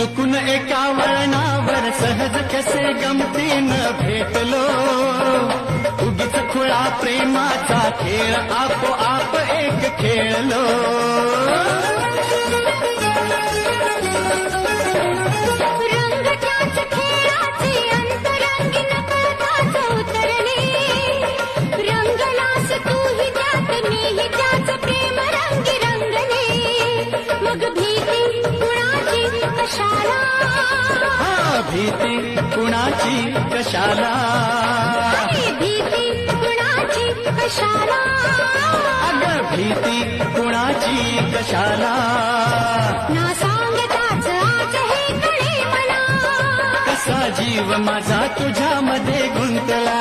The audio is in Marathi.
चुकून एका वळणावर सहज कसे गमतीनं भेटलो, उगीच खुळा प्रेमाचा खेळ आपोआप एक खेळलो. रंग त्याच खेळाचे अंतरंगी नकळताच उतरले, रंगलास तूही त्यात मीही त्याच प्रेम रंगी रंगले. मग भीती कुणाची कशाला, भीती कुणाची कशाला, भीती कुणाची कशाला, अगं भीती कुणाची कशाला. ना सांगताच आज हे कळे मला, कसा जीव माझा तुझ्यामध्ये गुंतला.